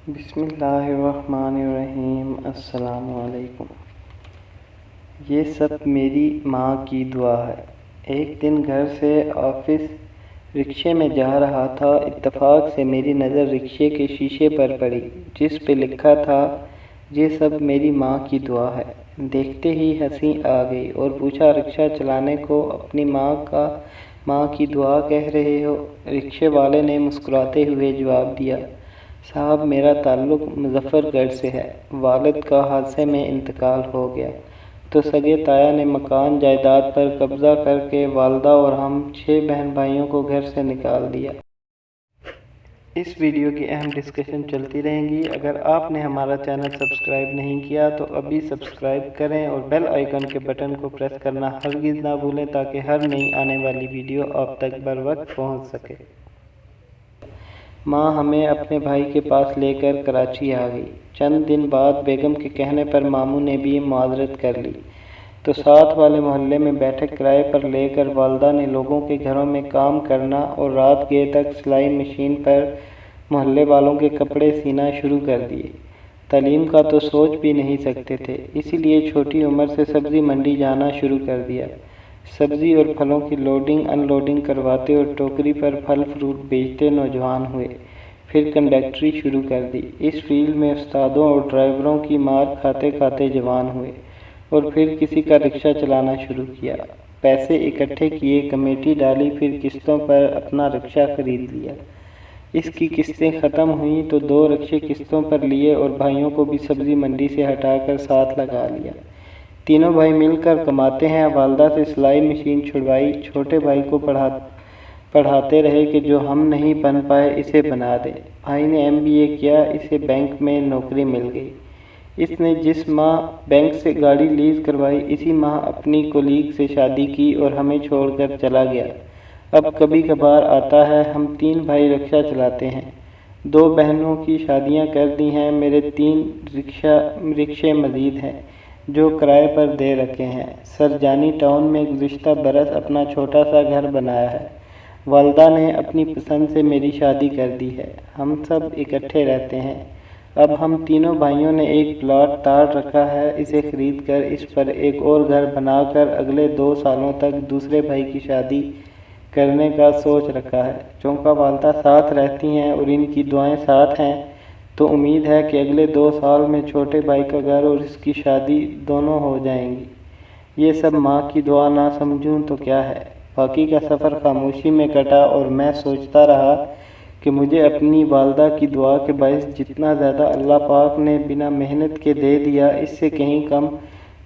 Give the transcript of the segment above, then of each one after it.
بسم اللہ الرحمن الرحیم۔ السلام علیکم۔ یہ سب میری ماں کی دعا ہے۔ ایک دن گھر سے آفس رکشے میں جا رہا تھا، اتفاق سے میری نظر رکشے کے شیشے پر پڑی جس پہ لکھا تھا یہ سب میری ماں کی دعا ہے۔ دیکھتے ہی ہنسی آ گئی اور پوچھا رکشہ چلانے کو اپنی ماں کی دعا کہہ رہے ہو؟ رکشے والے نے مسکراتے ہوئے جواب دیا، صاحب میرا تعلق مظفر گڑھ سے ہے، والد کا حادثے میں انتقال ہو گیا تو سگے تایا نے مکان جائیداد پر قبضہ کر کے والدہ اور ہم 6 بہن بھائیوں کو گھر سے نکال دیا۔ اس ویڈیو کی اہم ڈسکشن چلتی رہیں گی۔ اگر آپ نے ہمارا چینل سبسکرائب نہیں کیا تو ابھی سبسکرائب کریں اور بیل آئیکن کے بٹن کو پریس کرنا ہرگز نہ بھولیں تاکہ ہر نئی آنے والی ویڈیو آپ تک بر وقت پہنچ سکے۔ ماں ہمیں اپنے بھائی کے پاس لے کر کراچی آ گئی۔ چند دن بعد بیگم کے کہنے پر ماموں نے بھی معذرت کر لی تو ساتھ والے محلے میں بیٹھک کرائے پر لے کر والدہ نے لوگوں کے گھروں میں کام کرنا اور رات گئے تک سلائی مشین پر محلے والوں کے کپڑے سینا شروع کر دیے۔ تعلیم کا تو سوچ بھی نہیں سکتے تھے، اسی لیے چھوٹی عمر سے سبزی منڈی جانا شروع کر دیا۔ سبزی اور پھلوں کی لوڈنگ ان لوڈنگ کرواتے اور ٹوکری پر پھل فروٹ بیچتے نوجوان ہوئے، پھر کنڈکٹری شروع کر دی۔ اس فیلڈ میں استادوں اور ڈرائیوروں کی مار کھاتے کھاتے جوان ہوئے اور پھر کسی کا رکشہ چلانا شروع کیا۔ پیسے اکٹھے کیے، کمیٹی ڈالی، پھر قسطوں پر اپنا رکشہ خرید لیا۔ اس کی قسطیں ختم ہوئیں تو 2 رکشے قسطوں پر لیے اور بھائیوں کو بھی سبزی منڈی سے ہٹا کر ساتھ لگا لیا۔ تینوں بھائی مل کر کماتے ہیں۔ والدہ سے سلائی مشین چھڑوائی، چھوٹے بھائی کو پڑھاتے رہے کہ جو ہم نہیں بن پائے اسے بنا دیں۔ بھائی نے MBA کیا، اسے بینک میں نوکری مل گئی۔ اس نے جس ماہ بینک سے گاڑی لیز کروائی اسی ماہ اپنی کولیگ سے شادی کی اور ہمیں چھوڑ کر چلا گیا۔ اب کبھی کبھار آتا ہے۔ ہم 3 بھائی رکشہ چلاتے ہیں، 2 بہنوں کی شادیاں کر دی ہیں، میرے 3 رکشے مزید ہیں جو کرائے پر دے رکھے ہیں۔ سرجانی ٹاؤن میں گزشتہ برس اپنا چھوٹا سا گھر بنایا ہے۔ والدہ نے اپنی پسند سے میری شادی کر دی ہے۔ ہم سب اکٹھے رہتے ہیں۔ اب ہم تینوں بھائیوں نے ایک پلاٹ تاڑ رکھا ہے، اسے خرید کر اس پر ایک اور گھر بنا کر اگلے 2 سالوں تک دوسرے بھائی کی شادی کرنے کا سوچ رکھا ہے۔ چونکہ والدہ ساتھ رہتی ہیں اور ان کی دعائیں ساتھ ہیں تو امید ہے کہ اگلے 2 سال میں چھوٹے بھائی کا گھر اور اس کی شادی دونوں ہو جائیں گی۔ یہ سب ماں کی دعا نہ سمجھوں تو کیا ہے۔ باقی کا سفر خاموشی میں کٹا اور میں سوچتا رہا کہ مجھے اپنی والدہ کی دعا کے باعث جتنا زیادہ اللہ پاک نے بنا محنت کے دے دیا اس سے کہیں کم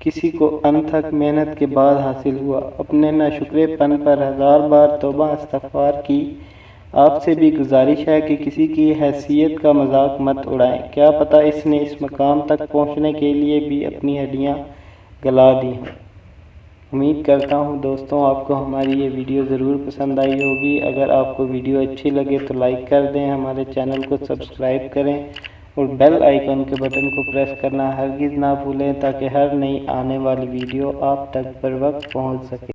کسی کو انتھک محنت کے بعد حاصل ہوا۔ اپنے ناشکرے پن پر 1000 بار توبہ استغفار کی۔ آپ سے بھی گزارش ہے کہ کسی کی حیثیت کا مذاق مت اڑائیں، کیا پتہ اس نے اس مقام تک پہنچنے کے لیے بھی اپنی ہڈیاں گلا دی ہوں۔ امید کرتا ہوں دوستوں آپ کو ہماری یہ ویڈیو ضرور پسند آئی ہوگی۔ اگر آپ کو ویڈیو اچھی لگے تو لائک کر دیں، ہمارے چینل کو سبسکرائب کریں اور بیل آئیکن کے بٹن کو پریس کرنا ہرگز نہ بھولیں تاکہ ہر نئی آنے والی ویڈیو آپ تک بر وقت پہنچ سکے۔